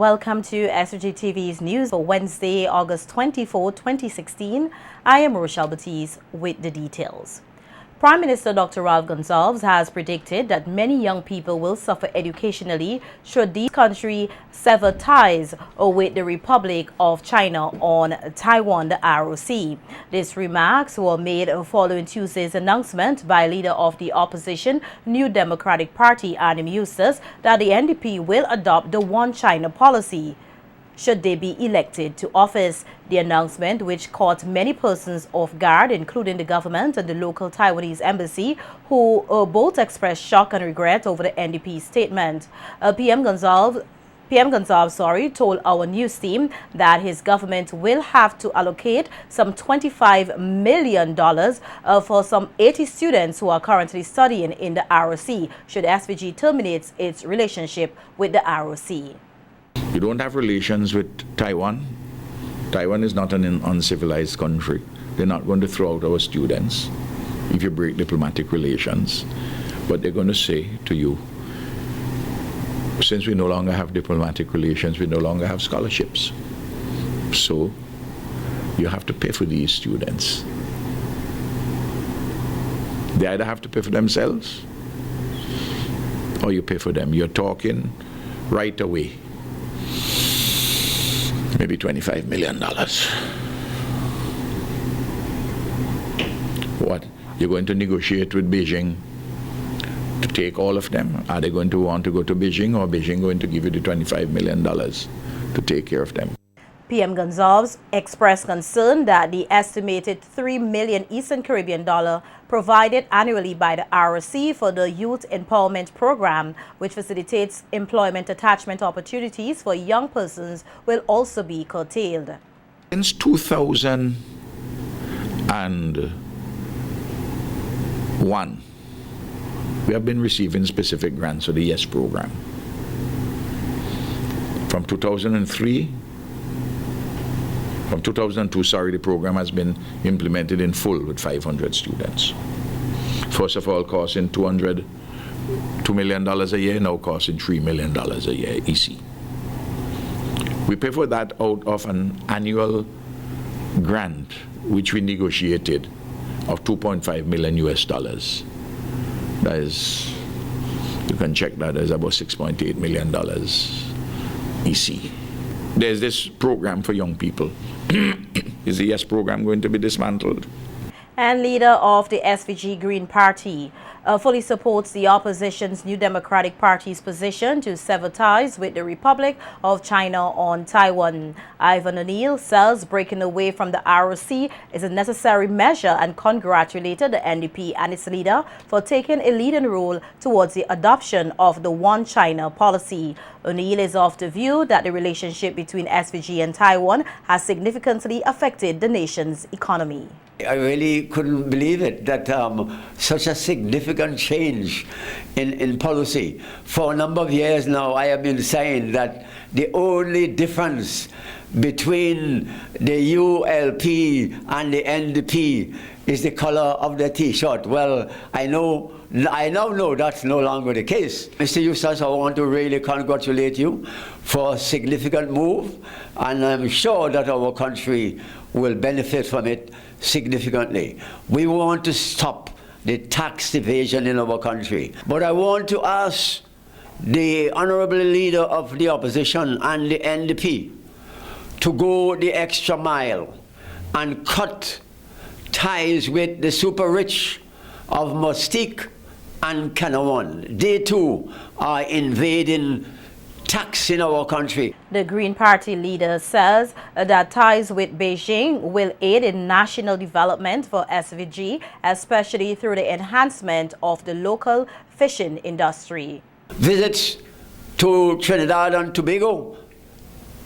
Welcome to SVG-TV's news for Wednesday, August 24, 2016. I am Rochelle Batiste with the details. Prime Minister Dr. Ralph Gonsalves has predicted that many young people will suffer educationally should the country sever ties with the Republic of China on Taiwan, the ROC. These remarks were made following Tuesday's announcement by leader of the opposition New Democratic Party, Adam Eustace, that the NDP will adopt the One China policy should they be elected to office. The announcement, which caught many persons off guard, including the government and the local Taiwanese embassy, who both expressed shock and regret over the NDP statement. PM Gonsalves told our news team that his government will have to allocate some $25 million for some 80 students who are currently studying in the ROC should SVG terminate its relationship with the ROC. You don't have relations with Taiwan. Taiwan is not an uncivilized country. They're not going to throw out our students if you break diplomatic relations. But they're going to say to you, since we no longer have diplomatic relations, we no longer have scholarships. So you have to pay for these students. They either have to pay for themselves or you pay for them. You're talking right away. Maybe $25 million. What? You're going to negotiate with Beijing to take all of them? Are they going to want to go to Beijing, or Beijing going to give you the $25 million to take care of them? PM Gonsalves expressed concern that the estimated $3 million Eastern Caribbean dollar provided annually by the ROC for the Youth Empowerment Program, which facilitates employment attachment opportunities for young persons, will also be curtailed. Since 2001, we have been receiving specific grants for the YES program. From 2002, the program has been implemented in full with 500 students. First of all, costing $2 million a year, now costing $3 million a year, EC. We pay for that out of an annual grant, which we negotiated, of $2.5 million US. That is, you can check that as about $6.8 million EC. There's this program for young people. Is the YES program going to be dismantled? And leader of the SVG Green Party fully supports the opposition's New Democratic Party's position to sever ties with the Republic of China on Taiwan. Ivan O'Neill says breaking away from the ROC is a necessary measure and congratulated the NDP and its leader for taking a leading role towards the adoption of the One China policy. O'Neill is of the view that the relationship between SVG and Taiwan has significantly affected the nation's economy. I really couldn't believe it that such a significant change in policy. For a number of years now, I have been saying that the only difference between the ULP and the NDP is the color of the T-shirt. Well, I now know that's no longer the case. Mr. Eustace, I want to really congratulate you for a significant move, and I'm sure that our country will benefit from it significantly. We want to stop the tax evasion in our country. But I want to ask the honorable leader of the opposition and the NDP to go the extra mile and cut ties with the super rich of Mustique and Canaan. They too are invading tax in our country. The Green Party leader says that ties with Beijing will aid in national development for SVG, especially through the enhancement of the local fishing industry. Visits to Trinidad and Tobago,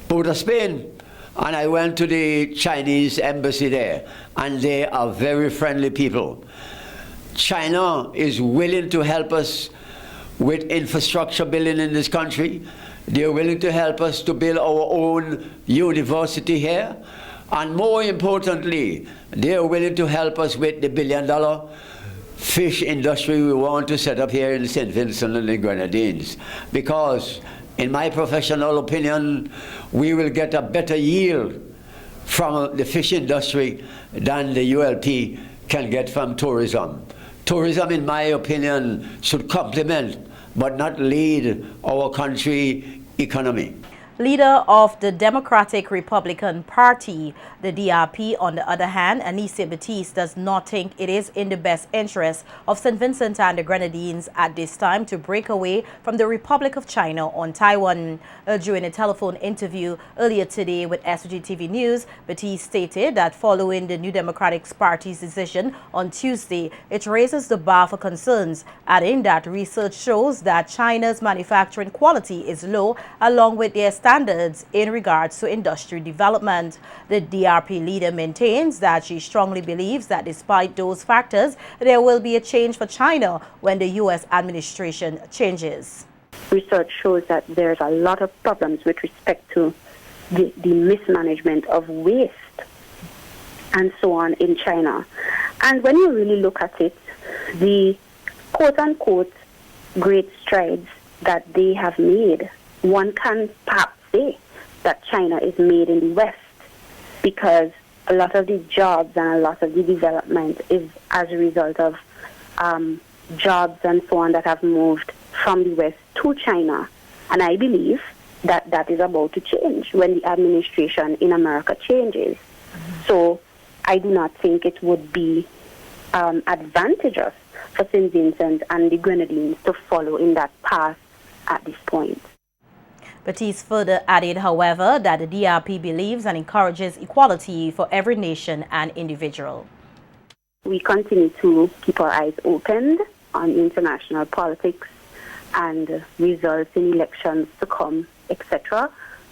Port of Spain, and I went to the Chinese embassy there, and they are very friendly people. China is willing to help us with infrastructure building in this country. They're willing to help us to build our own university here. And more importantly, they're willing to help us with the billion-dollar fish industry we want to set up here in St. Vincent and the Grenadines. Because In my professional opinion, we will get a better yield from the fish industry than the ULP can get from tourism. Tourism, in my opinion, should complement but not lead our country economy. Leader of the Democratic Republican Party, the DRP, on the other hand, Anissa Batiste, does not think it is in the best interest of St. Vincent and the Grenadines at this time to break away from the Republic of China on Taiwan. During a telephone interview earlier today with SVG-TV News, Batiste stated that following the New Democratic Party's decision on Tuesday, it raises the bar for concerns, adding that research shows that China's manufacturing quality is low, along with their standards in regards to industry development. The DRP leader maintains that she strongly believes that despite those factors, there will be a change for China when the U.S. administration changes. Research shows that there's a lot of problems with respect to the mismanagement of waste and so on in China. And when you really look at it, the quote-unquote great strides that they have made, one can perhaps say that China is made in the West, because a lot of the jobs and a lot of the development is as a result of jobs and so on that have moved from the West to China. And I believe that that is about to change when the administration in America changes. So I do not think it would be advantageous for St. Vincent and the Grenadines to follow in that path at this point. Batiste further added, however, that the DRP believes and encourages equality for every nation and individual. We continue to keep our eyes opened on international politics and results in elections to come, etc.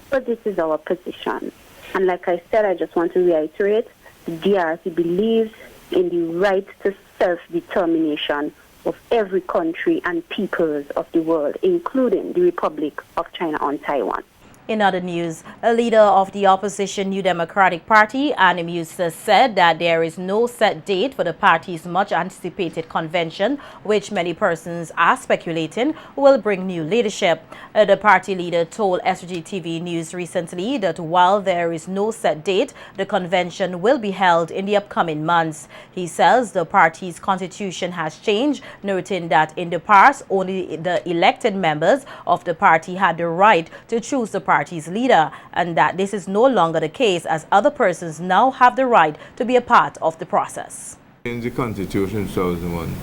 But this is our position. And like I said, I just want to reiterate, the DRC believes in the right to self-determination of every country and peoples of the world, including the Republic of China on Taiwan. In other news, a leader of the opposition New Democratic Party, Annie Musa, said that there is no set date for the party's much-anticipated convention, which many persons are speculating will bring new leadership. The party leader told SVG-TV News recently that while there is no set date, the convention will be held in the upcoming months. He says the party's constitution has changed, noting that in the past, only the elected members of the party had the right to choose the party's leader, and that this is no longer the case, as other persons now have the right to be a part of the process. In the Constitution 2001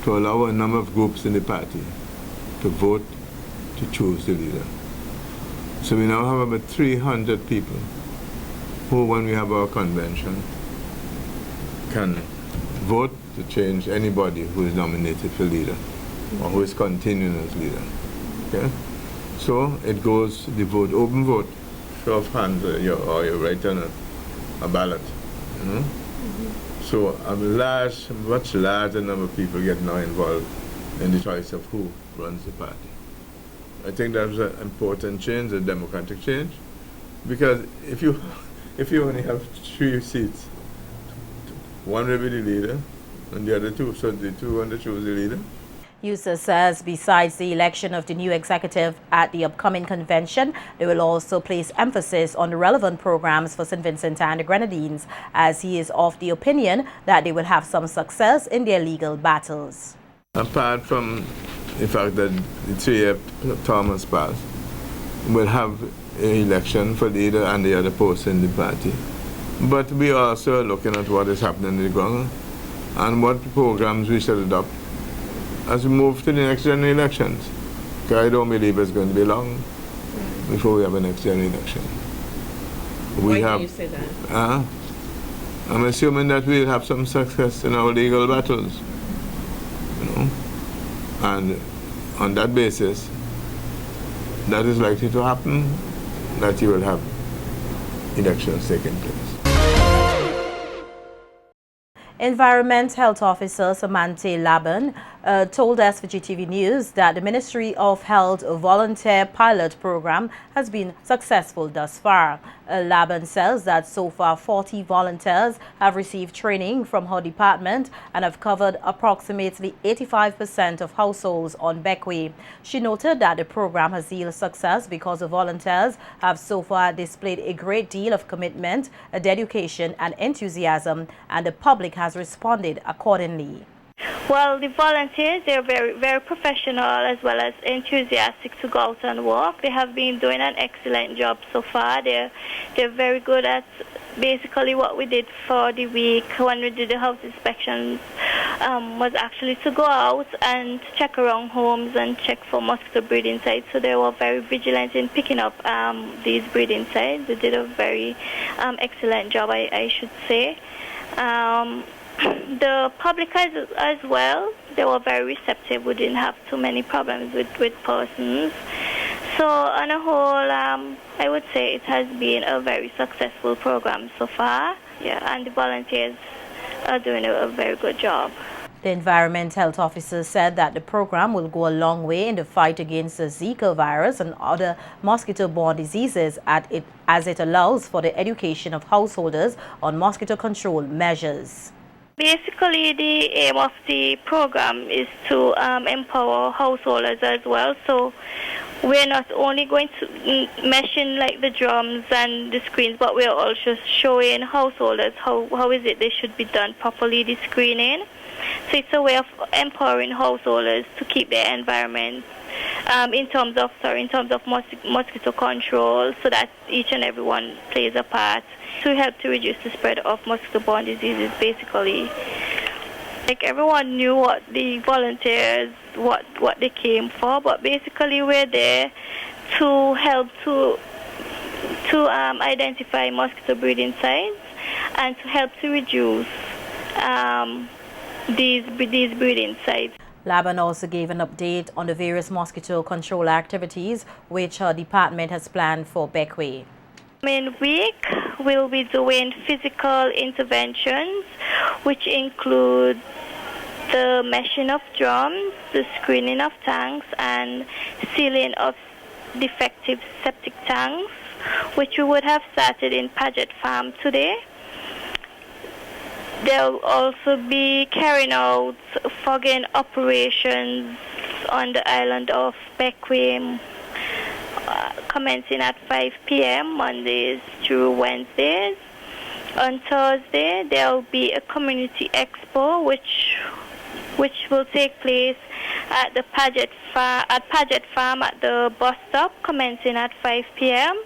to allow a number of groups in the party to vote to choose the leader. So we now have about 300 people who, when we have our convention, can vote to change anybody who is nominated for leader or who is continuing as leader. Okay? So it goes, the vote, open vote, show of hands, or you write on a ballot. You know? So a much larger number of people get now involved in the choice of who runs the party. I think that's an important change, a democratic change, because if you only have 3 seats, one will be the leader, and the other 2, so the 2 want to choose the leader. Musa says besides the election of the new executive at the upcoming convention, they will also place emphasis on the relevant programs for St. Vincent and the Grenadines, as he is of the opinion that they will have some success in their legal battles. Apart from the fact that the 3-year term has passed, we'll have an election for leader and the other posts in the party. But we are also looking at what is happening on the ground and what programs we should adopt as we move to the next general elections. Because I don't believe it's going to be long before we have a next general election. Why do you say that? I'm assuming that we'll have some success in our legal battles. You know? And on that basis, that is likely to happen, that you will have elections taking place. Environment Health Officer Samantha Laban told SVG-TV News that the Ministry of Health volunteer pilot program has been successful thus far. Laban says that so far 40 volunteers have received training from her department and have covered approximately 85% of households on Bekwai. She noted that the program has yielded success because the volunteers have so far displayed a great deal of commitment, dedication and enthusiasm, and the public has responded accordingly. Well, the volunteers, they're very professional as well as enthusiastic to go out and work. They have been doing an excellent job so far. They're very good at basically what we did for the week when we did the house inspections was actually to go out and check around homes and check for mosquito breeding sites. So they were very vigilant in picking up these breeding sites. They did a very excellent job, I should say. The public as well, they were very receptive. We didn't have too many problems with persons. So on a whole, I would say it has been a very successful program so far. Yeah, and the volunteers are doing a very good job. The Environment Health Officer said that the program will go a long way in the fight against the Zika virus and other mosquito-borne diseases as it allows for the education of householders on mosquito control measures. Basically, the aim of the program is to empower householders as well. So we're not only going to mention like the drums and the screens, but we're also showing householders how is it they should be done properly, the screening. So it's a way of empowering householders to keep their environment in terms of mosquito control, so that each and everyone plays a part to help to reduce the spread of mosquito-borne diseases. Basically, like everyone knew what the volunteers what they came for, but basically we're there to help to identify mosquito breeding sites and to help to reduce these breeding sites. Laban also gave an update on the various mosquito control activities which her department has planned for Bekwai. In week, we'll be doing physical interventions, which include the meshing of drums, the screening of tanks, and sealing of defective septic tanks, which we would have started in Paget Farm today. They'll also be carrying out fogging operations on the island of Bekwai, commencing at 5 p.m. Mondays through Wednesdays. On Thursday, there'll be a community expo, which will take place at the Paget Farm at the bus stop, commencing at 5 p.m.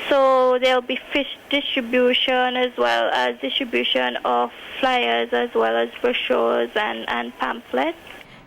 So there'll be fish distribution as well as distribution of flyers as well as brochures and pamphlets.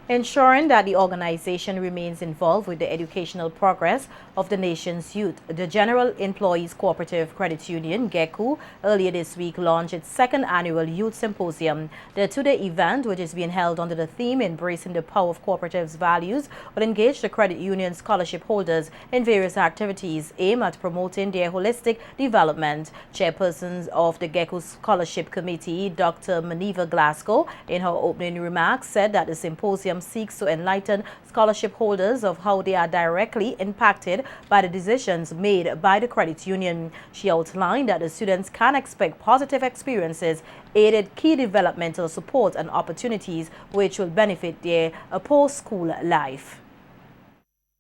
Ensuring that the organization remains involved with the educational progress of the nation's youth, the General Employees Cooperative Credit Union, GECU, earlier this week launched its second annual Youth Symposium. The two-day event, which is being held under the theme Embracing the Power of Cooperatives Values, will engage the credit union scholarship holders in various activities aimed at promoting their holistic development. Chairperson of the GECU Scholarship Committee, Dr. Maniva Glasgow, in her opening remarks, said that the symposium seeks to enlighten scholarship holders of how they are directly impacted by the decisions made by the credit union. She outlined that the students can expect positive experiences, aided key developmental support and opportunities which will benefit their post-school life.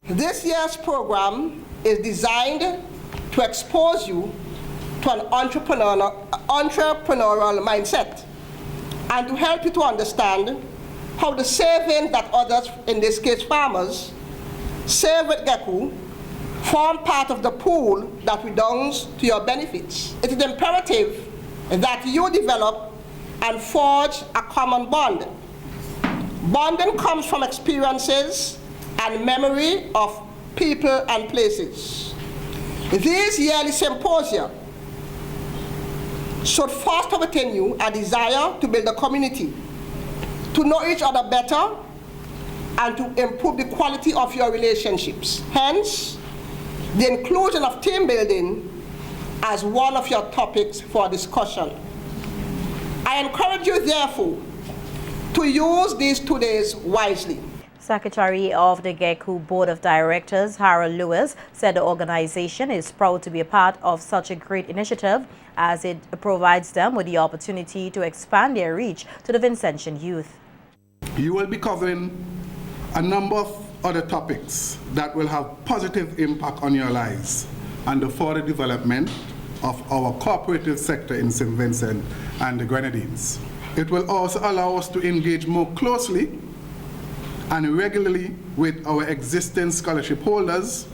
This year's program is designed to expose you to an entrepreneurial mindset and to help you to understand how the savings that others, in this case farmers, save with GECU form part of the pool that redounds to your benefits. It is imperative that you develop and forge a common bond. Bonding comes from experiences and memory of people and places. These yearly symposia should foster within you a desire to build a community, to know each other better, and to improve the quality of your relationships. Hence, the inclusion of team building as one of your topics for discussion. I encourage you, therefore, to use these 2 days wisely. Secretary of the GECU Board of Directors, Harold Lewis, said the organization is proud to be a part of such a great initiative as it provides them with the opportunity to expand their reach to the Vincentian youth. You will be covering a number of other topics that will have positive impact on your lives and the further development of our cooperative sector in St. Vincent and the Grenadines. It will also allow us to engage more closely and regularly with our existing scholarship holders,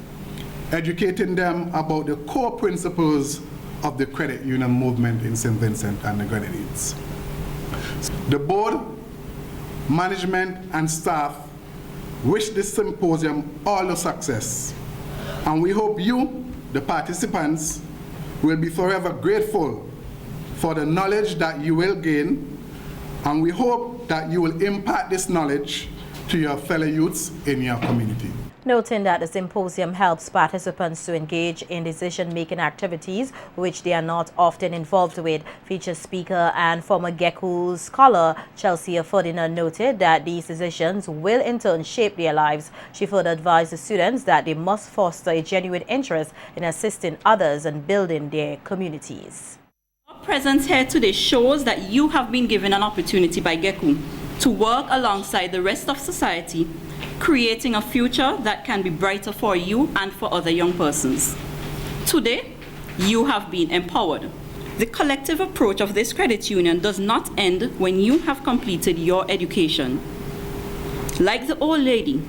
educating them about the core principles of the credit union movement in St. Vincent and the Grenadines. The board, management, and staff wish this symposium all the success, and we hope you, the participants, will be forever grateful for the knowledge that you will gain, and we hope that you will impart this knowledge to your fellow youths in your community. Noting that the symposium helps participants to engage in decision-making activities which they are not often involved with, featured speaker and former GECU scholar Chelsea Ferdinand noted that these decisions will in turn shape their lives. She further advised the students that they must foster a genuine interest in assisting others and building their communities. Our presence here today shows that you have been given an opportunity by GECU to work alongside the rest of society, creating a future that can be brighter for you and for other young persons. Today, you have been empowered. The collective approach of this credit union does not end when you have completed your education. Like the old lady,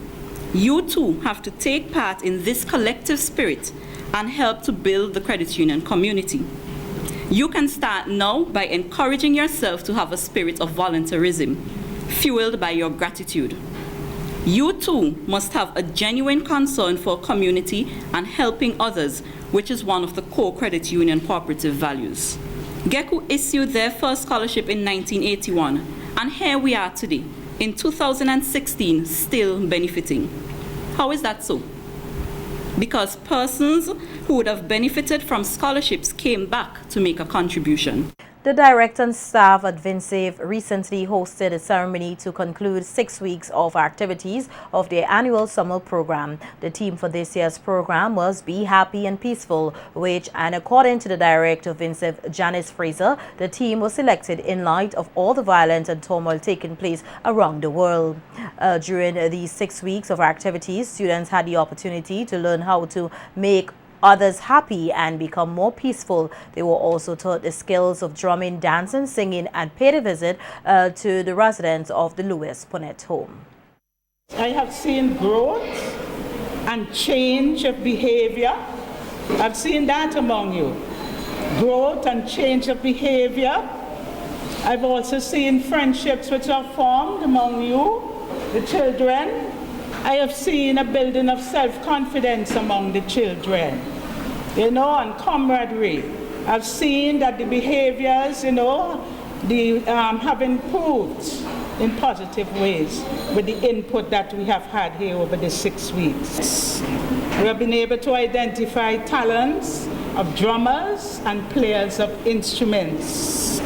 you too have to take part in this collective spirit and help to build the credit union community. You can start now by encouraging yourself to have a spirit of volunteerism, fueled by your gratitude. You too must have a genuine concern for community and helping others, which is one of the core credit union cooperative values. GECU issued their first scholarship in 1981, and here we are today, in 2016, still benefiting. How is that so? Because persons who would have benefited from scholarships came back to make a contribution. The director and staff at VinSafe recently hosted a ceremony to conclude 6 weeks of activities of their annual summer program. The theme for this year's program was Be Happy and Peaceful, which, and according to the director of VinSafe, Janice Fraser, the theme was selected in light of all the violence and turmoil taking place around the world. During these 6 weeks of activities, students had the opportunity to learn how to make others happy and become more peaceful. They were also taught the skills of drumming, dancing, singing, and paid a visit to the residents of the Louis Ponette home. I have seen growth and change of behavior. I've seen that among you. Growth and change of behavior. I've also seen friendships which are formed among you, the children. I have seen a building of self-confidence among the children, and camaraderie. I've seen that the behaviors, have improved in positive ways with the input that we have had here over the 6 weeks. We have been able to identify talents of drummers and players of instruments.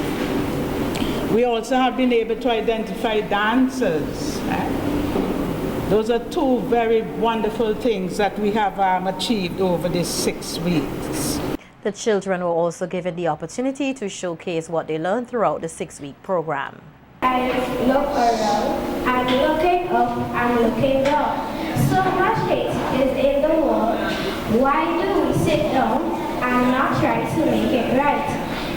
We also have been able to identify dancers. Those are two very wonderful things that we have achieved over these 6 weeks. The children were also given the opportunity to showcase what they learned throughout the 6-week program. I look around, I'm looking up, I'm looking down. So much hate is in the world. Why do we sit down and not try to make it right?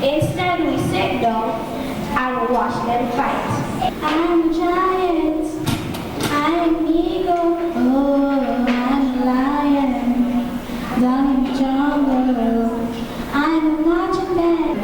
Instead we sit down and watch them fight. I'm a giant. I'm eagle, oh, I'm a lion, down in the jungle, I'm a marching band.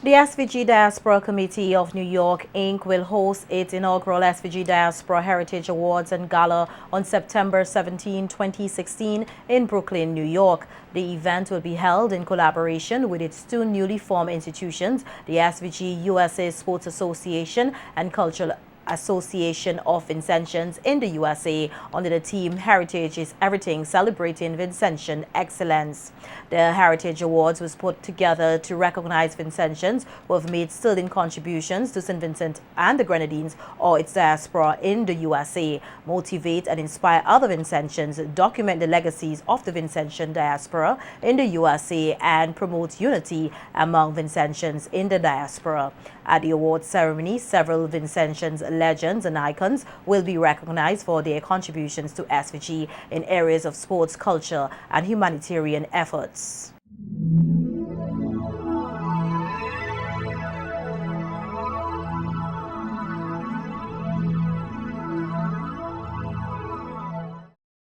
The The SVG Diaspora Committee of New York, Inc. will host its inaugural SVG Diaspora Heritage Awards and Gala on September 17, 2016 in Brooklyn, New York. The event will be held in collaboration with its two newly formed institutions, the SVG USA Sports Association and Cultural Association of Vincentians in the USA under the theme Heritage is Everything, celebrating Vincentian excellence. The Heritage Awards was put together to recognize Vincentians who have made sterling contributions to St. Vincent and the Grenadines or its diaspora in the USA, motivate and inspire other Vincentians, document the legacies of the Vincentian diaspora in the USA, and promote unity among Vincentians in the diaspora. At the awards ceremony, several Vincentians legends and icons will be recognized for their contributions to SVG in areas of sports, culture, and humanitarian efforts.